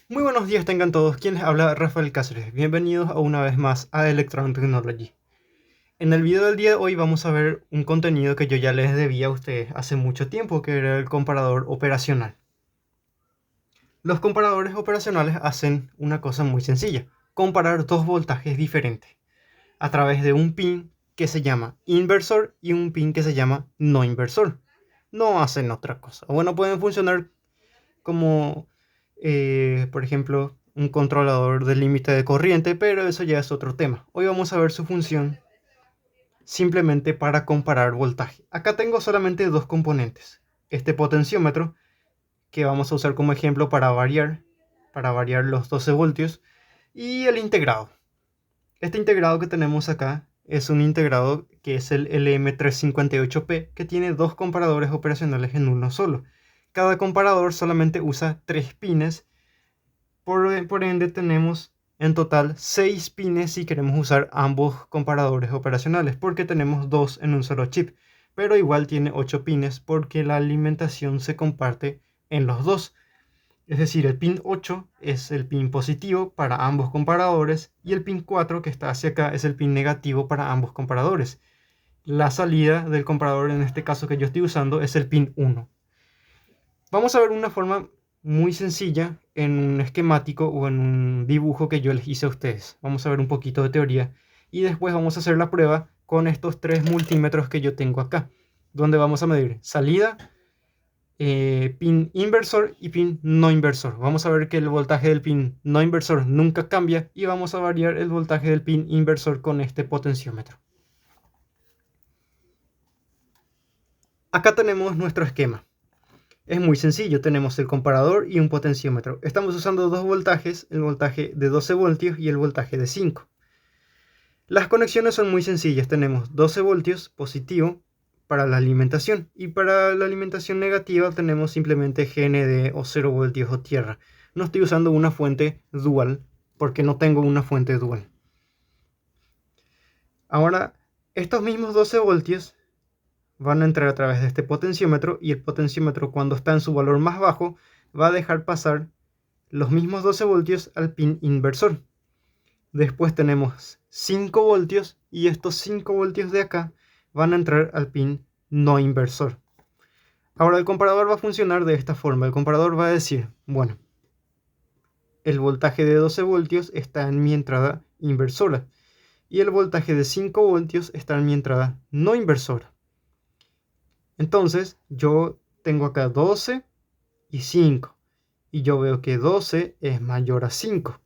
Muy buenos días tengan todos, quienes habla Rafael Cáceres. Bienvenidos a una vez más a Electron Technology. En el video del día de hoy vamos a ver un contenido que yo ya les debía a ustedes hace mucho tiempo, que era el comparador operacional. Los comparadores operacionales hacen una cosa muy sencilla: comparar dos voltajes diferentes a través de un pin que se llama inversor y un pin que se llama no inversor. No hacen otra cosa. Bueno, pueden funcionar como, por ejemplo, un controlador de límite de corriente, pero eso ya es otro tema. Hoy vamos a ver su función simplemente para comparar voltaje. Acá tengo solamente dos componentes: este potenciómetro, que vamos a usar como ejemplo para variar los 12 voltios, y el integrado. Este integrado que tenemos acá es un integrado que es el LM358P, que tiene dos comparadores operacionales en uno solo. Cada comparador solamente usa 3 pines, por ende tenemos en total 6 pines si queremos usar ambos comparadores operacionales, porque tenemos dos en un solo chip, pero igual tiene 8 pines porque la alimentación se comparte en los dos. Es decir, el pin 8 es el pin positivo para ambos comparadores y el pin 4 que está hacia acá es el pin negativo para ambos comparadores. La salida del comparador, en este caso que yo estoy usando, es el pin 1. Vamos a ver una forma muy sencilla en un esquemático o en un dibujo que yo les hice a ustedes. Vamos a ver un poquito de teoría y después vamos a hacer la prueba con estos tres multímetros que yo tengo acá, donde vamos a medir salida, pin inversor y pin no inversor. Vamos a ver que el voltaje del pin no inversor nunca cambia y vamos a variar el voltaje del pin inversor con este potenciómetro. Acá tenemos nuestro esquema. Es muy sencillo, tenemos el comparador y un potenciómetro. Estamos usando dos voltajes, el voltaje de 12 voltios y el voltaje de 5. Las conexiones son muy sencillas, tenemos 12 voltios positivo para la alimentación y para la alimentación negativa tenemos simplemente GND o 0 voltios o tierra. No estoy usando una fuente dual porque no tengo una fuente dual. Ahora, estos mismos 12 voltios van a entrar a través de este potenciómetro y el potenciómetro, cuando está en su valor más bajo, va a dejar pasar los mismos 12 voltios al pin inversor. Después tenemos 5 voltios y estos 5 voltios de acá van a entrar al pin no inversor. Ahora el comparador va a funcionar de esta forma. El comparador va a decir, bueno, el voltaje de 12 voltios está en mi entrada inversora y el voltaje de 5 voltios está en mi entrada no inversora. Entonces yo tengo acá 12 y 5 y yo veo que 12 es mayor a 5.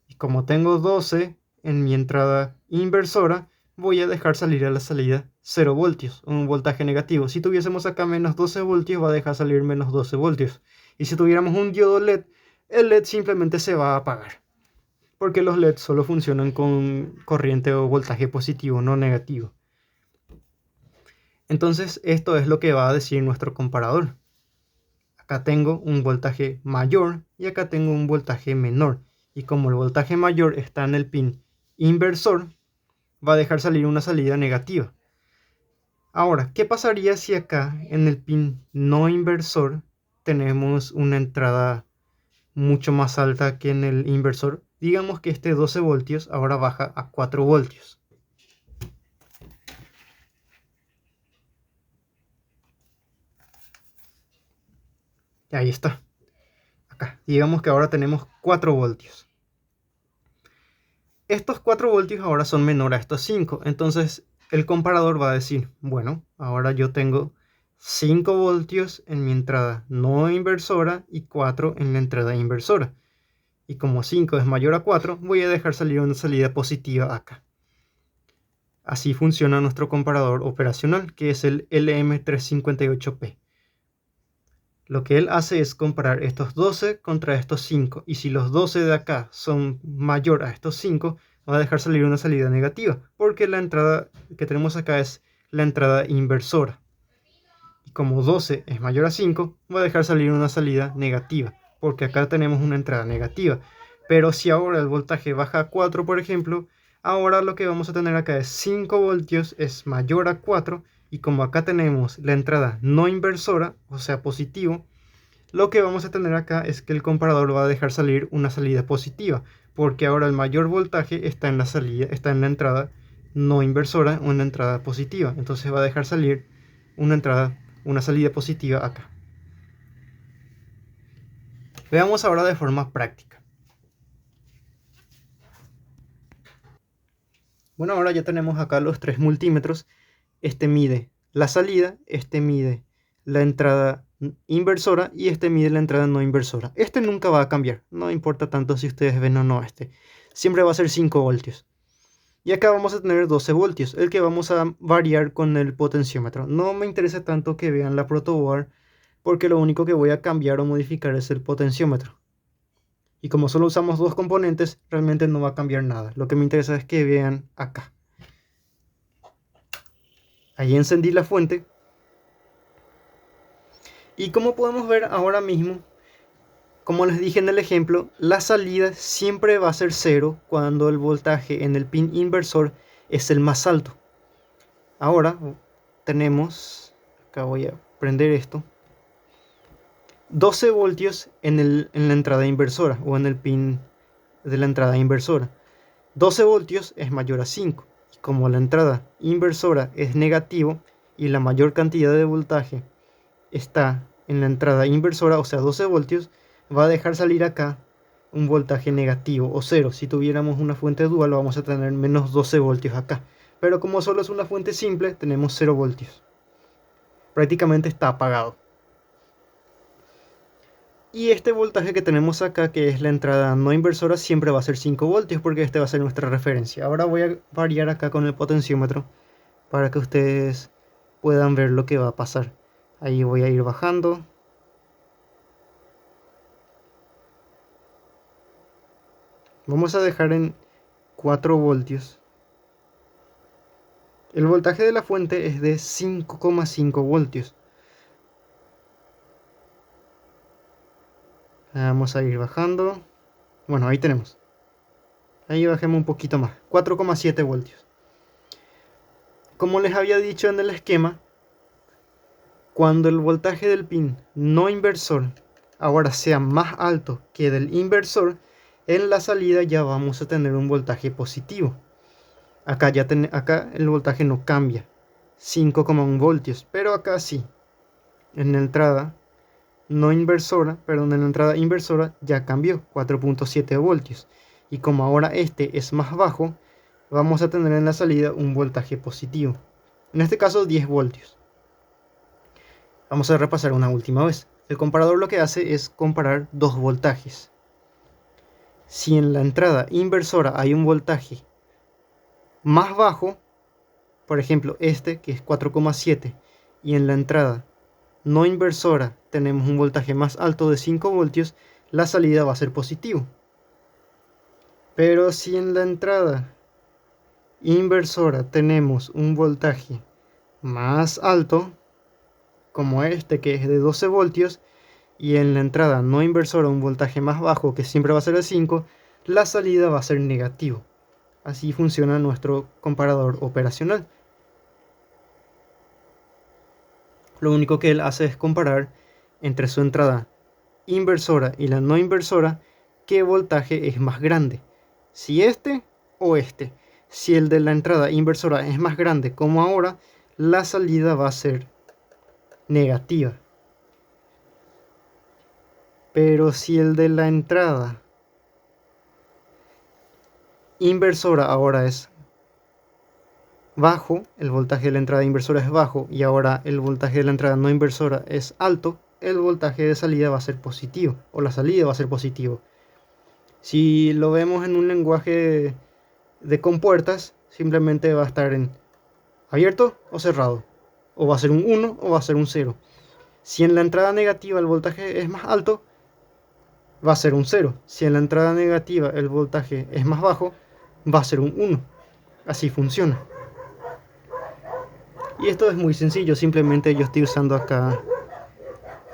Y como tengo 12 en mi entrada inversora, voy a dejar salir a la salida 0 voltios, un voltaje negativo. Si tuviésemos acá menos 12 voltios, va a dejar salir menos 12 voltios. Y si tuviéramos un diodo LED, el LED simplemente se va a apagar, porque los LED solo funcionan con corriente o voltaje positivo, no negativo. Entonces esto es lo que va a decir nuestro comparador. Acá tengo un voltaje mayor y acá tengo un voltaje menor. Y como el voltaje mayor está en el pin inversor, va a dejar salir una salida negativa. Ahora, ¿qué pasaría si acá en el pin no inversor tenemos una entrada mucho más alta que en el inversor? Digamos que este 12 voltios ahora baja a 4 voltios. Y ahí está. Acá, digamos que ahora tenemos 4 voltios. Estos 4 voltios ahora son menores a estos 5. Entonces el comparador va a decir, bueno, ahora yo tengo 5 voltios en mi entrada no inversora y 4 en la entrada inversora. Y como 5 es mayor a 4, voy a dejar salir una salida positiva acá. Así funciona nuestro comparador operacional, que es el LM358P. Lo que él hace es comparar estos 12 contra estos 5. Y si los 12 de acá son mayor a estos 5, va a dejar salir una salida negativa, porque la entrada que tenemos acá es la entrada inversora. Y como 12 es mayor a 5, va a dejar salir una salida negativa, porque acá tenemos una entrada negativa. Pero si ahora el voltaje baja a 4, por ejemplo, ahora lo que vamos a tener acá es 5 voltios es mayor a 4. Y como acá tenemos la entrada no inversora, o sea positivo, Lo que vamos a tener acá es que el comparador va a dejar salir una salida positiva, porque ahora el mayor voltaje está en la salida, está en la entrada no inversora, una entrada positiva. Entonces va a dejar salir una salida positiva acá. Veamos ahora de forma práctica. Bueno, ahora ya tenemos acá los tres multímetros. Este mide la salida, este mide la entrada inversora y este mide la entrada no inversora. Este nunca va a cambiar, no importa tanto si ustedes ven o no este. Siempre va a ser 5 voltios. Y acá vamos a tener 12 voltios, el que vamos a variar con el potenciómetro. No me interesa tanto que vean la protoboard, porque lo único que voy a cambiar o modificar es el potenciómetro. Y como solo usamos dos componentes, realmente no va a cambiar nada. Lo que me interesa es que vean acá. Ahí encendí la fuente. Y como podemos ver ahora mismo, como les dije en el ejemplo, la salida siempre va a ser 0 cuando el voltaje en el pin inversor es el más alto. Ahora tenemos, acá voy a prender esto, 12 voltios en la entrada inversora o en el pin de la entrada inversora. 12 voltios es mayor a 5. Y como la entrada inversora es negativo y la mayor cantidad de voltaje está en la entrada inversora, o sea 12 voltios, va a dejar salir acá un voltaje negativo o 0. Si tuviéramos una fuente dual vamos a tener menos 12 voltios acá. Pero como solo es una fuente simple, tenemos 0 voltios. Prácticamente está apagado. Y este voltaje que tenemos acá, que es la entrada no inversora, siempre va a ser 5 voltios porque este va a ser nuestra referencia. Ahora voy a variar acá con el potenciómetro para que ustedes puedan ver lo que va a pasar. Ahí voy a ir bajando. Vamos a dejar en 4 voltios. El voltaje de la fuente es de 5,5 voltios. Vamos a ir bajando. Bueno, ahí tenemos. Ahí bajemos un poquito más. 4,7 voltios. Como les había dicho en el esquema, cuando el voltaje del pin no inversor ahora sea más alto que del inversor, en la salida ya vamos a tener un voltaje positivo. Acá el voltaje no cambia, 5,1 voltios, pero acá sí. En la entrada no inversora, perdón, en la entrada inversora ya cambió, 4,7 voltios. Y como ahora este es más bajo, vamos a tener en la salida un voltaje positivo. En este caso 10 voltios. Vamos a repasar una última vez. El comparador lo que hace es comparar dos voltajes. Si en la entrada inversora hay un voltaje más bajo, por ejemplo este que es 4,7, y en la entrada no inversora tenemos un voltaje más alto de 5 voltios, la salida va a ser positivo. Pero si en la entrada inversora tenemos un voltaje más alto, como este que es de 12 voltios, y en la entrada no inversora un voltaje más bajo que siempre va a ser de 5, la salida va a ser negativo. Así funciona nuestro comparador operacional. Lo único que él hace es comparar entre su entrada inversora y la no inversora qué voltaje es más grande, si este o este. Si el de la entrada inversora es más grande como ahora, la salida va a ser negativa. Pero si el de la entrada inversora ahora es bajo, el voltaje de la entrada inversora es bajo y ahora el voltaje de la entrada no inversora es alto, el voltaje de salida va a ser positivo, o la salida va a ser positivo. Si lo vemos en un lenguaje de compuertas, simplemente va a estar en abierto o cerrado, o va a ser un 1 o va a ser un 0. Si en la entrada negativa el voltaje es más alto, va a ser un 0. Si en la entrada negativa el voltaje es más bajo, va a ser un 1. Así funciona. Y esto es muy sencillo, simplemente yo estoy usando acá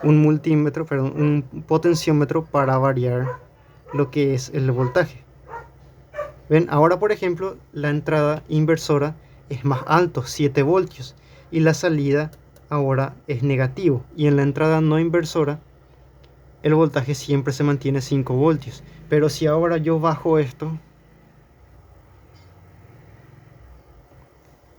un potenciómetro para variar lo que es el voltaje. Ven, ahora por ejemplo, la entrada inversora es más alto, 7 voltios, y la salida ahora es negativo. Y en la entrada no inversora el voltaje siempre se mantiene 5 voltios. Pero si ahora yo bajo esto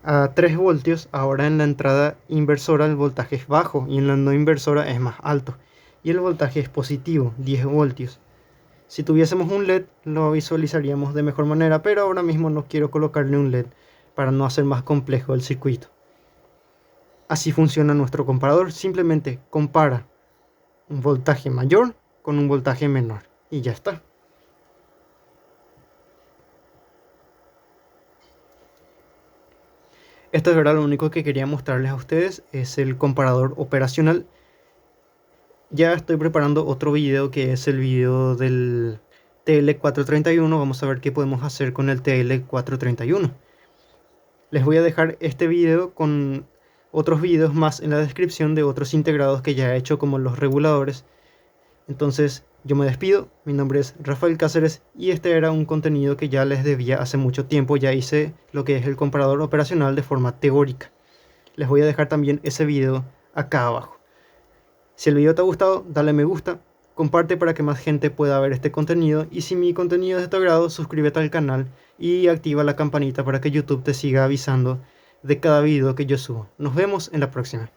a 3 voltios, ahora en la entrada inversora el voltaje es bajo y en la no inversora es más alto. Y el voltaje es positivo, 10 voltios. Si tuviésemos un LED lo visualizaríamos de mejor manera, pero ahora mismo no quiero colocarle un LED para no hacer más complejo el circuito. Así funciona nuestro comparador, simplemente compara un voltaje mayor con un voltaje menor y ya está. Esto es verdad, lo único que quería mostrarles a ustedes es el comparador operacional. Ya estoy preparando otro video que es el video del TL431. Vamos a ver qué podemos hacer con el TL431. Les voy a dejar este video con otros videos más en la descripción de otros integrados que ya he hecho, como los reguladores. Entonces yo me despido, mi nombre es Rafael Cáceres y este era un contenido que ya les debía hace mucho tiempo. Ya hice lo que es el comparador operacional de forma teórica. Les voy a dejar también ese video acá abajo. Si el video te ha gustado, dale me gusta, comparte para que más gente pueda ver este contenido, y si mi contenido es de tu agrado, suscríbete al canal y activa la campanita para que YouTube te siga avisando de cada video que yo subo. Nos vemos en la próxima.